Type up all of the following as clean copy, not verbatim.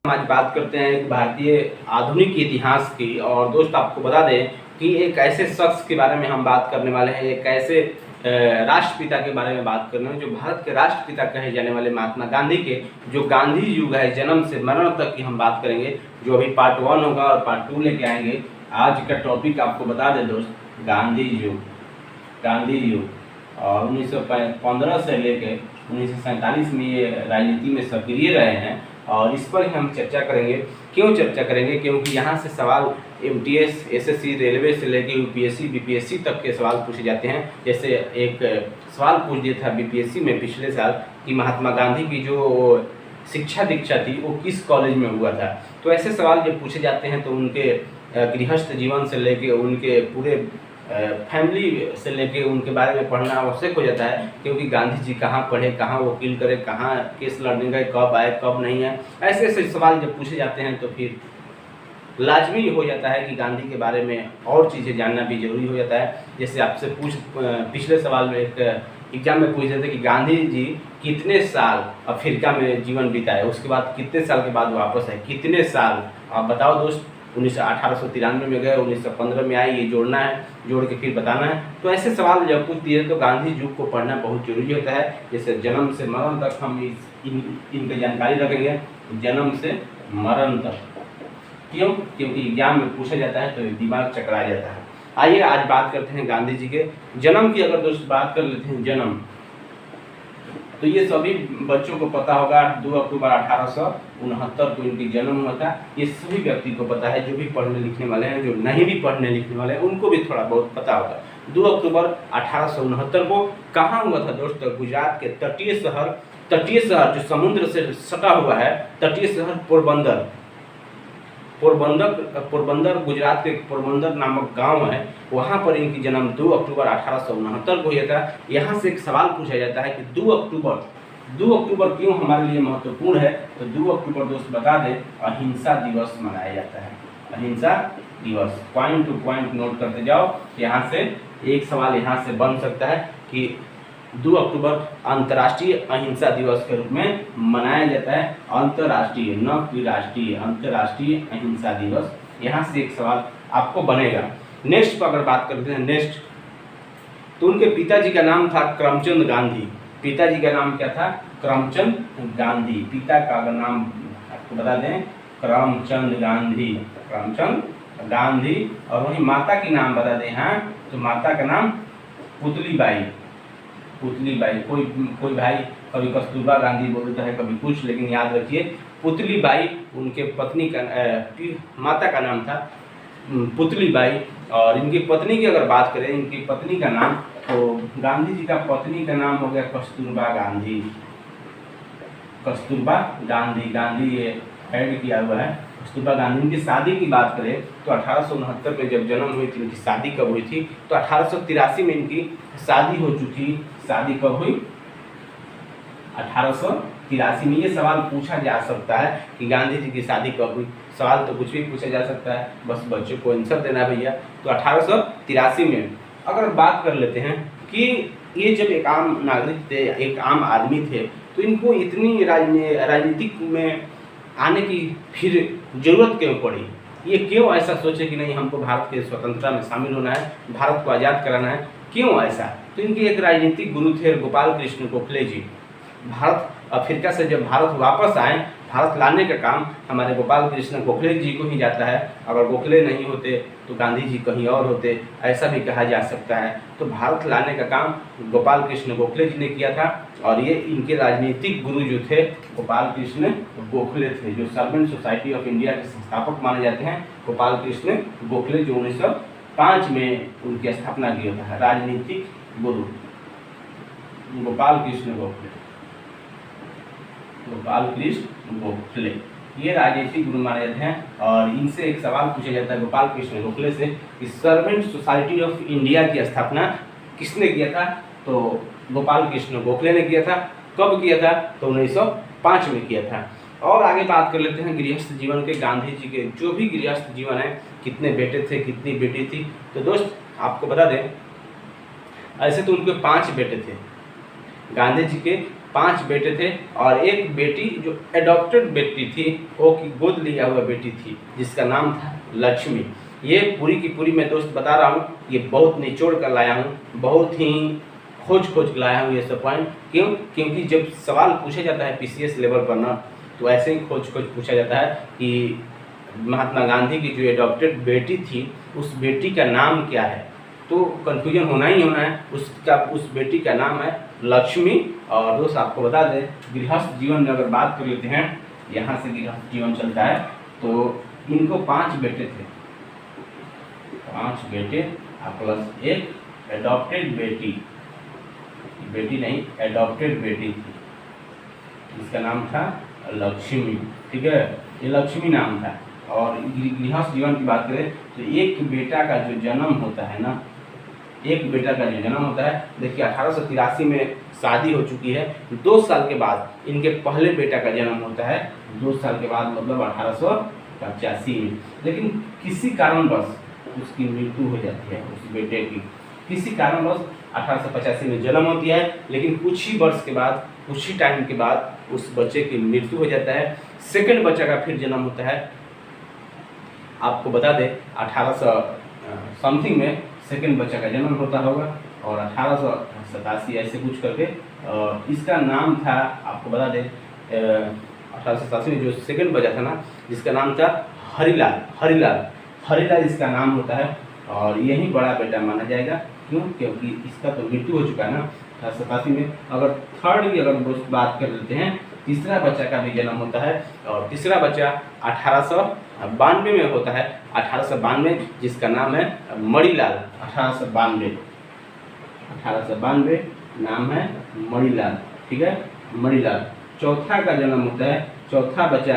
हम आज बात करते हैं एक भारतीय आधुनिक इतिहास की। और दोस्त आपको बता दें कि एक ऐसे शख्स के बारे में हम बात करने वाले हैं, एक ऐसे राष्ट्रपिता के बारे में बात करने जो भारत के राष्ट्रपिता कहे जाने वाले महात्मा गांधी के जो गांधी युग है जन्म से मरण तक की हम बात करेंगे, जो अभी पार्ट 1 होगा और पार्ट 2 लेके आएंगे। आज का टॉपिक आपको बता दें दोस्त, गांधी युग और 1915 से लेकर 1947 में ये राजनीति में सक्रिय रहे हैं और इस पर हम चर्चा करेंगे। क्यों चर्चा करेंगे? क्योंकि यहाँ से सवाल MTS, SSC, रेलवे से लेकर UPSC, BPSC तक के सवाल पूछे जाते हैं। जैसे एक सवाल पूछ दिया था BPSC में पिछले साल कि महात्मा गांधी की जो शिक्षा दीक्षा थी वो किस कॉलेज में हुआ था। तो ऐसे सवाल जब पूछे जाते हैं तो उनके गृहस्थ जीवन से लेके उनके पूरे फैमिली से लेके उनके बारे में पढ़ना आवश्यक हो जाता है, क्योंकि गांधी जी कहाँ पढ़े, कहाँ वकील करे, कहाँ केस लड़ने गए, कब आए कब नहीं आए। ऐसे ऐसे सवाल जब पूछे जाते हैं तो फिर लाजमी हो जाता है कि गांधी के बारे में और चीज़ें जानना भी जरूरी हो जाता है। जैसे आपसे पिछले सवाल में एक एग्जाम में पूछ रहे थे कि गांधी जी कितने साल अफ्रीका में जीवन बिताए, उसके बाद कितने साल के बाद वापस आए, कितने साल आप बताओ दोस्त। 1893 में गए, 1915 में आए, ये जोड़ना है, जोड़ के फिर बताना है। तो ऐसे सवाल जब पूछ दिए तो गांधी युग को पढ़ना बहुत जरूरी होता है। जैसे जन्म से मरण तक हम इनकी जानकारी रखेंगे, जन्म से मरण तक। क्यों? क्योंकि एग्जाम में पूछा जाता है तो दिमाग चकरा जाता है। आइए आज बात करते हैं गांधी जी के जन्म की। अगर दोस्त बात कर लेते हैं जन्म, तो ये सभी बच्चों को पता होगा 2 अक्टूबर 1869 को इनकी जन्म हुआ था। ये सभी व्यक्ति को पता है, जो भी पढ़ने लिखने वाले हैं, जो नहीं भी पढ़ने लिखने वाले हैं उनको भी थोड़ा बहुत पता होगा। 2 अक्टूबर 1869 को कहाँ हुआ था दोस्त? गुजरात के तटीय शहर जो समुद्र से सटा हुआ है, तटीय शहर पोरबंदर गुजरात के पोरबंदर नामक गांव है, वहां पर इनकी जन्म 2 अक्टूबर 1869 को हुआ था। यहाँ से एक सवाल पूछा जाता है कि 2 अक्टूबर क्यों हमारे लिए महत्वपूर्ण है? तो 2 अक्टूबर दोस्त बता दें, अहिंसा दिवस मनाया जाता है। अहिंसा दिवस, पॉइंट टू पॉइंट नोट करते जाओ। यहाँ से एक सवाल यहाँ से बन सकता है कि 2 अक्टूबर अंतर्राष्ट्रीय अहिंसा दिवस के रूप में मनाया जाता है। अंतर्राष्ट्रीय, न कि राष्ट्रीय, अंतर्राष्ट्रीय अहिंसा दिवस। यहाँ से एक सवाल आपको बनेगा। नेक्स्ट पर अगर बात करते हैं, नेक्स्ट तो उनके पिताजी का नाम था करमचंद गांधी। पिताजी का नाम क्या था? करमचंद गांधी। पिता का अगर नाम आपको बता दें, करमचंद गांधी। और वही माता की नाम बता दें, हाँ, तो माता का नाम पुतली बाई। कोई भाई कभी कस्तूरबा गांधी बोलता है, कभी कुछ, लेकिन याद रखिए पुतली बाई उनके पत्नी का माता का नाम था पुतली बाई। और इनकी पत्नी की अगर बात करें, इनकी पत्नी का नाम, तो गांधी जी का पत्नी का नाम हो गया कस्तूरबा गांधी ये ऐड किया हुआ है, कस्तूरबा गांधी। इनकी शादी की बात करें तो 1869 में जब जन्म हुई थी, इनकी शादी कब हुई थी? तो 1883 में इनकी शादी हो चुकी। शादी कब हुई? 1883 में। ये सवाल पूछा जा सकता है कि गांधी जी की शादी कब हुई। सवाल तो कुछ भी पूछा जा सकता है, बस बच्चों को आंसर देना भैया। तो 1883 में अगर बात कर लेते हैं कि ये जब एक आम नागरिक थे, एक आम आदमी थे, तो इनको इतनी राजनीतिक में आने की फिर जरूरत क्यों पड़ी? ये क्यों ऐसा सोचे कि नहीं, हमको भारत के स्वतंत्रता में शामिल होना है, भारत को आज़ाद कराना है? क्यों ऐसा? तो इनके एक राजनीतिक गुरु थे गोपाल कृष्ण गोखले जी। भारत अफ्रीका से जब भारत वापस आए, भारत लाने का काम हमारे गोपाल कृष्ण गोखले जी को ही जाता है। अगर गोखले नहीं होते तो गांधी जी कहीं और होते, ऐसा भी कहा जा सकता है। तो भारत लाने का काम गोपाल कृष्ण गोखले जी ने किया था। और ये इनके राजनीतिक गुरु जो थे गोपाल कृष्ण गोखले थे, जो सर्वेंट सोसाइटी ऑफ इंडिया के संस्थापक माने जाते हैं। गोपाल कृष्ण गोखले जो 1905 में उनकी स्थापना किया था। राजनीतिक गुरु गोपाल कृष्ण गोखले ये राजनीतिक गुरु माने जाते हैं। और इनसे एक सवाल पूछा जाता है गोपाल कृष्ण गोखले से कि सर्वेंट सोसाइटी ऑफ इंडिया की स्थापना किसने किया था? तो गोपाल कृष्ण गोखले ने किया था। कब किया था? तो 1905 में किया था। और आगे बात कर लेते हैं गृहस्थ जीवन के। गांधी जी के जो भी गृहस्थ जीवन है, कितने बेटे थे, कितनी बेटी थी, तो दोस्त आपको बता दें, ऐसे तो उनके 5 बेटे थे। गांधी जी के 5 बेटे थे और एक बेटी जो एडॉप्टेड बेटी थी, वो की गोद लिया हुआ बेटी थी, जिसका नाम था लक्ष्मी। ये पूरी की पूरी मैं दोस्त बता रहा हूँ, ये बहुत निचोड़ कर लाया हूँ, बहुत ही खोज लाया हूँ ये सब पॉइंट। क्यों? क्योंकि जब सवाल पूछा जाता है पीसीएस लेवल पर ना, तो ऐसे ही खोज पूछा जाता है कि महात्मा गांधी की जो एडॉप्टेड बेटी थी, उस बेटी का नाम क्या है। तो कन्फ्यूजन होना ही होना है। उस बेटी का नाम है लक्ष्मी। और दोस्त आपको बता दें, गृहस्थ जीवन में अगर बात कर लेते हैं, यहाँ से गृहस्थ जीवन चलता है, तो इनको 5 बेटे थे, 5 बेटे प्लस एक एडॉप्टेड बेटी, बेटी नहीं एडॉप्टेड बेटी थी, इसका नाम था लक्ष्मी। ठीक है, ये लक्ष्मी नाम था। और गृहस्थ जीवन की बात करें तो एक बेटा का जो जन्म होता है ना, एक बेटा का जो जन्म होता है, देखिए 1883 में शादी हो चुकी है, 2 साल के बाद इनके पहले बेटा का जन्म होता है, 2 साल के बाद मतलब 1885 में। लेकिन किसी कारणवश उसकी मृत्यु हो जाती है, उस बेटे की किसी कारणवश 1885 में जन्म होती है, लेकिन कुछ ही वर्ष के बाद, कुछ ही टाइम के बाद उस बच्चे की मृत्यु हो जाता है। सेकंड बच्चा का फिर जन्म होता है, आपको बता दें 1800 समथिंग में सेकंड बच्चा का जन्म होता होगा, और 1887 ऐसे कुछ करके इसका नाम था, आपको बता दें 1887 में जो सेकंड बच्चा था ना, जिसका नाम था हरिलाल इसका नाम होता है। और यही बड़ा बेटा माना जाएगा। क्यों? क्योंकि इसका तो मृत्यु हो चुका है ना 1887 में। अगर थर्ड की अगर दोस्त बात कर लेते हैं, तीसरा बच्चा का भी जन्म होता है, और तीसरा बच्चा 1892 में होता है, 1892, जिसका नाम है मणिलाल। 1892 नाम है मणिलाल। ठीक है, मणिलाल। चौथा का जन्म होता है, चौथा बच्चा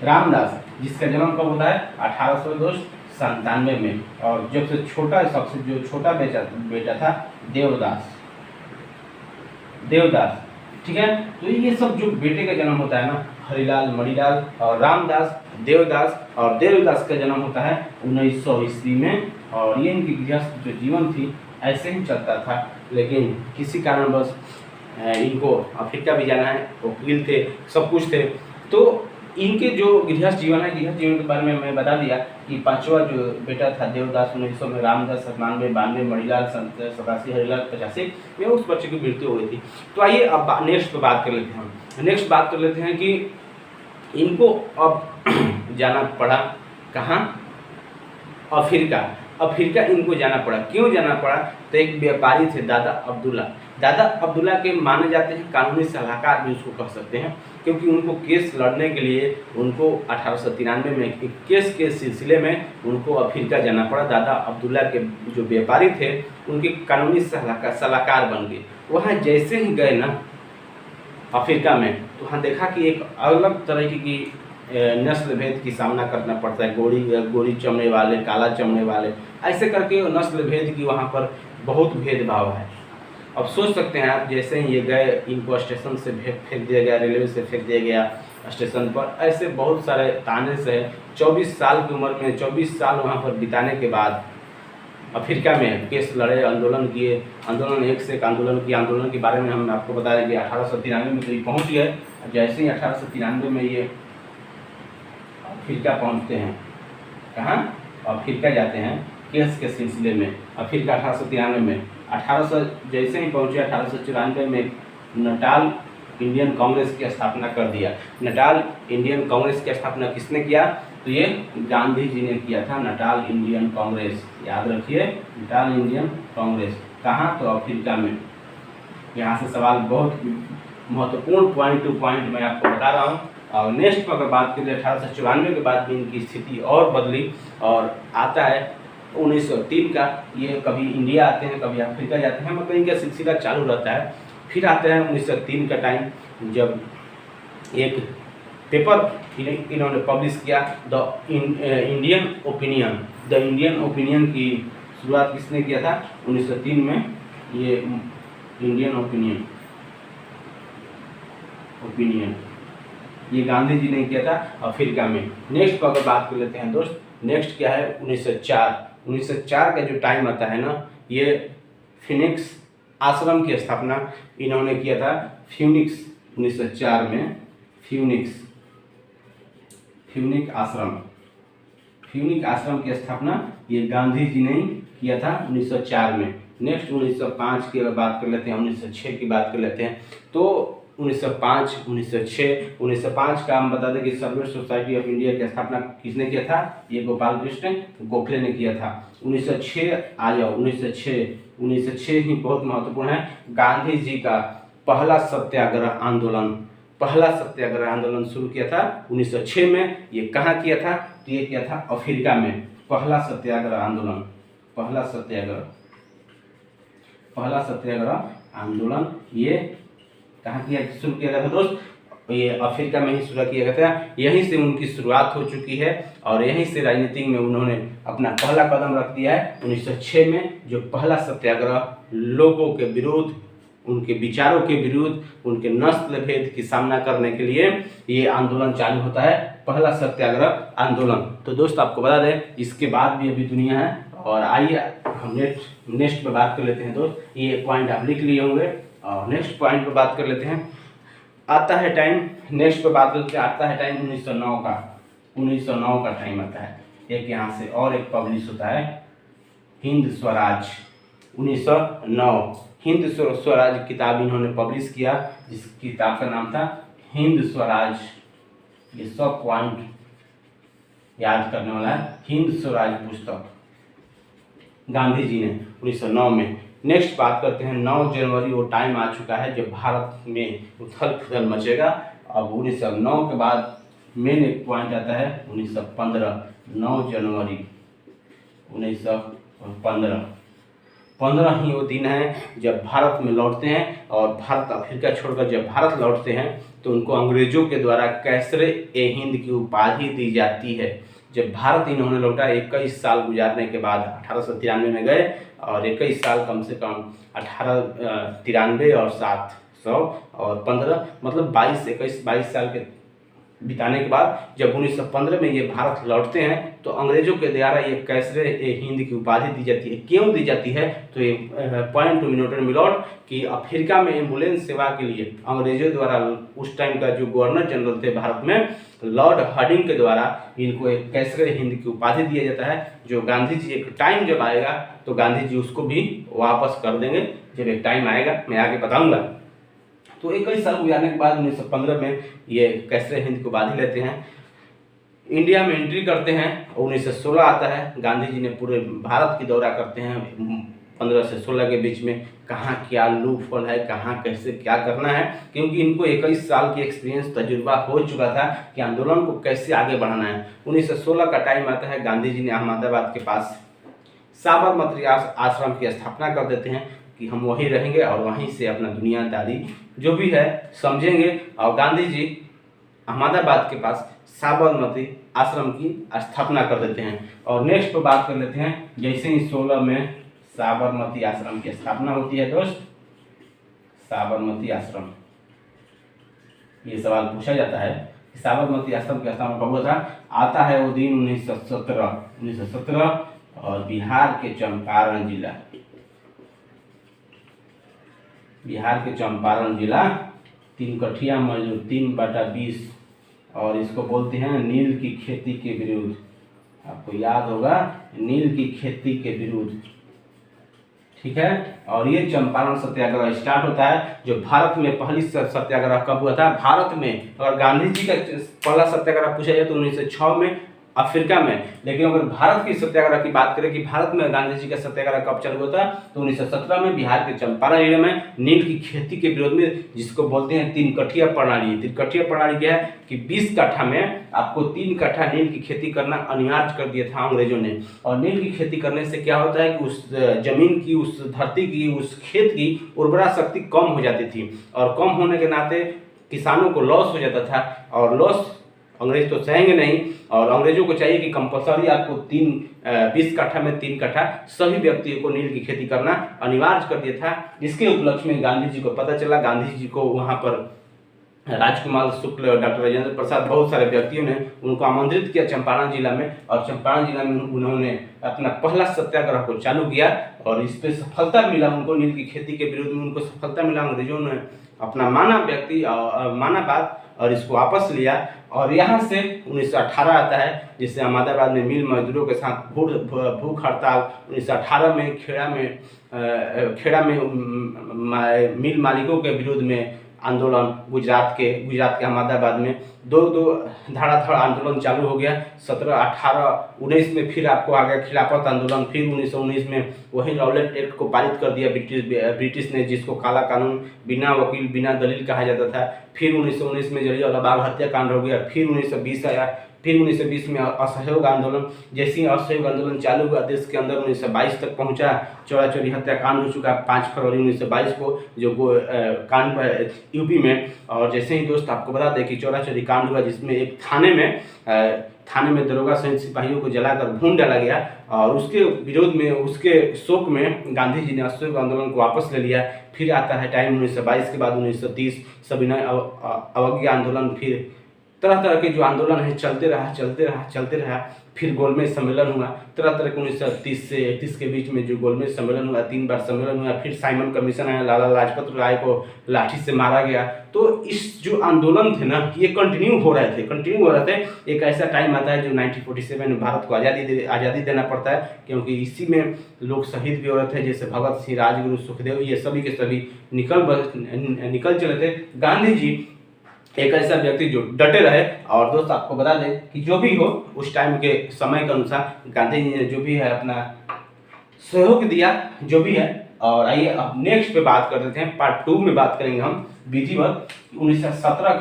रामदास, जिसका जन्म कब होता है 1897 में। और जब से छोटा, सबसे जो छोटा बेटा था देवदास। ठीक है, तो ये सब जो बेटे का जन्म होता है ना, हरिलाल, मणिलाल और रामदास, देवदास का जन्म होता है 1900 ईस्वी में। और ये इनकी गृहस्थ जो जीवन थी ऐसे ही चलता था, लेकिन किसी कारणवश इनको अफ्रीका भी जाना है, वकील थे, सब कुछ थे। तो इनके जो गृहस्थ जीवन है, गृहस्थ जीवन के बारे में मैं बता दिया कि 5वां जो बेटा था देवदास 1900 में, रामदास 97, 92, मणिलाल 87, हरिलाल 85 में उस बच्चे की मृत्यु हो गई थी। तो आइए अब नेक्स्ट पे बात कर लेते हैं। नेक्स्ट बात कर लेते हैं कि इनको अब जाना पड़ा कहाँ? अफ्रीका इनको जाना पड़ा। क्यों जाना पड़ा? तो एक व्यापारी थे दादा अब्दुल्ला के माने जाते हैं कानूनी सलाहकार भी उसको कह सकते हैं, क्योंकि उनको केस लड़ने के लिए उनको 1893 में एक केस के सिलसिले में उनको अफ्रीका जाना पड़ा। दादा अब्दुल्ला के जो व्यापारी थे उनके कानूनी सलाहकार बन गए। वहाँ जैसे ही गए ना अफ्रीका में, तो वहाँ देखा कि एक अलग तरह की नस्ल भेद की सामना करना पड़ता है। गोरी चमड़े वाले, काला चमड़े वाले, ऐसे करके नस्ल भेद की वहाँ पर बहुत भेदभाव है। अब सोच सकते हैं आप, जैसे ही ये गए, इनको स्टेशन से फेंक दिया गया, रेलवे से फेंक दिया गया स्टेशन पर। ऐसे बहुत सारे ताने से 24 साल की उम्र में, 24 साल वहाँ पर बिताने के बाद अफ्रीका में केस लड़े, आंदोलन किए, आंदोलन एक से एक आंदोलन किए। आंदोलन के बारे में हम आपको बता दें कि 1893 में करीब पहुँच गए। जैसे ही 1893 में ये अफ्रीका पहुँचते हैं, कहाँ? अफ्रीका जाते हैं केस के सिलसिले में। अफ्रीका 1893 में, 1800 जैसे ही पहुँचे 1894 में नटाल इंडियन कांग्रेस की स्थापना कर दिया। नटाल इंडियन कांग्रेस की स्थापना किसने किया? तो ये गांधी जी ने किया था, नटाल इंडियन कांग्रेस। याद रखिए, नटाल इंडियन कांग्रेस। कहाँ? तो अफ्रीका में। यहाँ से सवाल बहुत महत्वपूर्ण पॉइंट टू पॉइंट मैं आपको बता रहा हूँ। और नेक्स्ट पर अगर बात करें, 1894 के बाद भी इनकी स्थिति और बदली, और आता है 1903 का। ये कभी इंडिया आते हैं, कभी अफ्रीका जाते हैं, मतलब इनका सिलसिला चालू रहता है। फिर आता है 1903 का टाइम, जब एक पेपर इन्होंने पब्लिश किया, द इंडियन ओपिनियन की शुरुआत किसने किया था? 1903 में ये इंडियन ओपिनियन ये गांधी जी ने किया था अफ्रीका में। नेक्स्ट पर अगर बात कर लेते हैं दोस्त, नेक्स्ट क्या है? 1904 का जो टाइम आता है ना, ये फिनिक्स आश्रम की स्थापना इन्होंने किया था फ्यूनिक्स 1904 में। फ्यूनिक आश्रम की स्थापना ये गांधी जी ने किया था 1904 में। नेक्स्ट 1905 की बात कर लेते हैं, 1906 की बात कर लेते हैं। तो 1905, 1906, 1905 का हम बता दें कि सर्वेंट सोसाइटी ऑफ इंडिया की स्थापना किसने किया था? ये गोपाल कृष्ण गोखले ने किया था। 1906 आ जाओ, 1906 ही बहुत महत्वपूर्ण है। गांधी जी का पहला सत्याग्रह आंदोलन शुरू किया था 1906 में। ये कहाँ किया था? तो ये किया था अफ्रीका में। पहला सत्याग्रह आंदोलन ये कहाँ शुरू किया गया था दोस्त? ये अफ्रीका में ही शुरू किया गया था। यहीं से उनकी शुरुआत हो चुकी है और यहीं से राजनीति में उन्होंने अपना पहला कदम रख दिया है। 1906 में जो पहला सत्याग्रह लोगों के विरुद्ध, उनके विचारों के विरुद्ध, उनके नस्ल भेद की सामना करने के लिए ये आंदोलन चालू होता है, पहला सत्याग्रह आंदोलन। तो दोस्त आपको बता दें इसके बाद भी अभी दुनिया है। और आइए हम नेक्स्ट पे बात कर लेते हैं दोस्त। ये पॉइंट आप लिख लिए होंगे और नेक्स्ट पॉइंट पे बात कर लेते हैं। आता है टाइम 1909 का टाइम आता है। एक यहाँ से और एक पब्लिश होता है हिंद स्वराज 1909। हिंद स्वराज किताब इन्होंने पब्लिश किया, जिस किताब का नाम था हिंद स्वराज। ये सब पॉइंट याद करने वाला है। हिंद स्वराज पुस्तक गांधी जी ने 1909 में। नेक्स्ट बात करते हैं 9 जनवरी। वो टाइम आ चुका है जब भारत में उथल पुथल मचेगा। अब 1909 के बाद मेन एक पॉइंट आता है 1915। 9 जनवरी 1915 ही वो दिन है जब भारत में लौटते हैं। और भारत अफ्रीका छोड़कर जब भारत लौटते हैं तो उनको अंग्रेजों के द्वारा कैसर-ए-हिंद की उपाधि दी जाती है। जब भारत इन्होंने लौटा 21 साल गुजारने के बाद 1893 में गए और 21 साल कम से कम 1893 और 700 और 15 मतलब 22 साल के बिताने के बाद जब 1915 में ये भारत लौटते हैं तो अंग्रेजों के द्वारा ये कैसर-ए-हिंद की उपाधि दी जाती है। क्यों दी जाती है? तो ये पॉइंट टू नोट मिलॉट कि अफ्रीका में एम्बुलेंस सेवा के लिए अंग्रेजों द्वारा उस टाइम का जो गवर्नर जनरल थे भारत में, लॉर्ड हार्डिंग के द्वारा इनको एक कैसर-ए-हिंद की उपाधि दिया जाता है। जो गांधी जी एक टाइम जब आएगा तो गांधी जी उसको भी वापस कर देंगे जब एक टाइम आएगा, मैं आगे बताऊँगा। तो 21 साल गुजारने के बाद 1915 में ये कैसर-ए-हिंद को उपाधि लेते हैं, इंडिया में एंट्री करते हैं। 1916 आता है, गांधी जी ने पूरे भारत की दौरा करते हैं 15 से 16 के बीच में। कहाँ क्या लूपहोल है, कहाँ कैसे क्या करना है, क्योंकि इनको 21 साल की एक्सपीरियंस तजुर्बा हो चुका था कि आंदोलन को कैसे आगे बढ़ाना है। 1916 का टाइम आता है, गांधी जी ने अहमदाबाद के पास साबरमती आश्रम की स्थापना कर देते हैं कि हम वहीं रहेंगे और वहीं से अपना दुनियादारी जो भी है समझेंगे। और गांधी जी अहमदाबाद के पास साबरमती आश्रम की स्थापना कर देते हैं। और नेक्स्ट पर बात कर लेते हैं, जैसे ही 16 में साबरमती आश्रम की स्थापना होती है दोस्त, साबरमती आश्रम, ये सवाल पूछा जाता है कि साबरमती आश्रम की स्थापना कब हुआ था? आता है वो दिन 1917 और बिहार के चंपारण जिला 3 कठिया मजदूर 3/20 और इसको बोलते हैं नील की खेती के विरुद्ध। आपको याद होगा नील की खेती के विरुद्ध, ठीक है। और ये चंपारण सत्याग्रह स्टार्ट होता है। जो भारत में पहली सत्याग्रह कब हुआ था? भारत में अगर गांधी जी का पहला सत्याग्रह पूछा जाए तो 1906 में अफ्रीका में। लेकिन अगर भारत की सत्याग्रह की बात करें कि भारत में गांधी जी का सत्याग्रह कब चालू होता है तो 1917 में बिहार के चंपारण जिले में नील की खेती के विरोध में, जिसको बोलते हैं 3 कठिया प्रणाली। 3 कठिया प्रणाली क्या है कि 20 कट्ठा में आपको 3 कट्ठा नील की खेती करना अनिवार्य कर दिया था अंग्रेजों ने। और नील की खेती करने से क्या होता है कि उस जमीन की, उस धरती की, उस खेत की उर्वरा शक्ति कम हो जाती थी और कम होने के नाते किसानों को लॉस हो जाता था। और लॉस अंग्रेज तो सहेंगे नहीं और अंग्रेजों को चाहिए कि कंपलसरी आपको 20 कट्ठा में 3 कट्ठा सभी व्यक्तियों को नील की खेती करना अनिवार्य कर दिया था। इसके उपलक्ष्य में गांधी जी को पता चला, गांधी जी को वहाँ पर राजकुमार शुक्ल, डॉक्टर राजेंद्र प्रसाद, बहुत सारे व्यक्तियों ने उनको आमंत्रित किया चंपारण जिला में, और चंपारण जिला में उन्होंने अपना पहला सत्याग्रह को चालू किया और इस पे सफलता मिला उनको। नील की खेती के विरोध में उनको सफलता मिला। अंग्रेजों ने अपना माना बात और इसको वापस लिया, और यहाँ से 1918 आता है, जिससे अहमदाबाद में मिल मजदूरों के साथ भूख हड़ताल। 1918 में खेड़ा में मिल मालिकों के विरोध में आंदोलन, गुजरात के अहमदाबाद में दो धड़ाधड़ आंदोलन चालू हो गया। 17, 18, 19 में फिर आपको आ गया खिलाफत आंदोलन। फिर 1919 में वही रॉलेट एक्ट को पारित कर दिया ब्रिटिश ने, जिसको काला कानून, बिना वकील बिना दलील कहा जाता था। फिर 1919 में जलियांवाला बाग हत्याकांड हो गया। फिर 1920 आया। फिर 1920 में असहयोग आंदोलन। जैसे ही असहयोग आंदोलन चालू हुआ देश के अंदर 1922 तक पहुंचा। चौरा चौरी हत्याकांड हो चुका 5 फरवरी 1922 को, जो कांड यूपी में। और जैसे ही दोस्त आपको बता दें कि चौरा चौरी कांड हुआ, जिसमें एक थाने में दरोगा सहित सिपाहियों को जलाकर भून डाला गया, और उसके विरोध में, उसके शोक में गांधी जी ने असहयोग आंदोलन को वापस ले लिया। फिर आता है टाइम 1922 के बाद 1930 सविनय अवज्ञा आंदोलन। फिर तरह तरह के जो आंदोलन है चलते रहा। फिर गोलमेज सम्मेलन हुआ तरह तरह के 1930 से 31 के बीच में जो गोलमेज सम्मेलन हुआ, 3 बार सम्मेलन हुआ। फिर साइमन कमीशन आया, लाला लाजपत राय को लाठी से मारा गया। तो इस जो आंदोलन थे ना, ये कंटिन्यू हो रहे थे। एक ऐसा टाइम आता है जो 1947 में भारत को आज़ादी देना पड़ता है, क्योंकि इसी में लोग शहीद भी हो रहे थे, जैसे भगत सिंह, राजगुरु, सुखदेव, ये सभी के सभी निकल चले थे। गांधी जी एक ऐसा व्यक्ति जो डटे रहे। और दोस्त आपको बता दें कि जो भी हो उस टाइम के समय के अनुसार गांधी जी ने जो भी है अपना सहयोग दिया, जो भी है। और आइए अब नेक्स्ट पे बात कर देते हैं। पार्ट 2 में बात करेंगे हम विधिवत 1917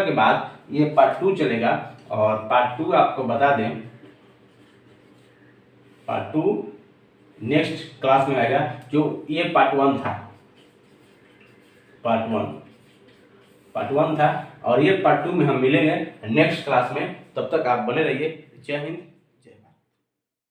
के बाद ये पार्ट 2 चलेगा। और पार्ट 2 आपको बता दें, पार्ट 2 नेक्स्ट क्लास में आएगा। जो ये पार्ट 1 था, पार्ट 1 था, और ये पार्ट 2 में हम मिलेंगे नेक्स्ट क्लास में। तब तक आप बने रहिए। जय हिंद।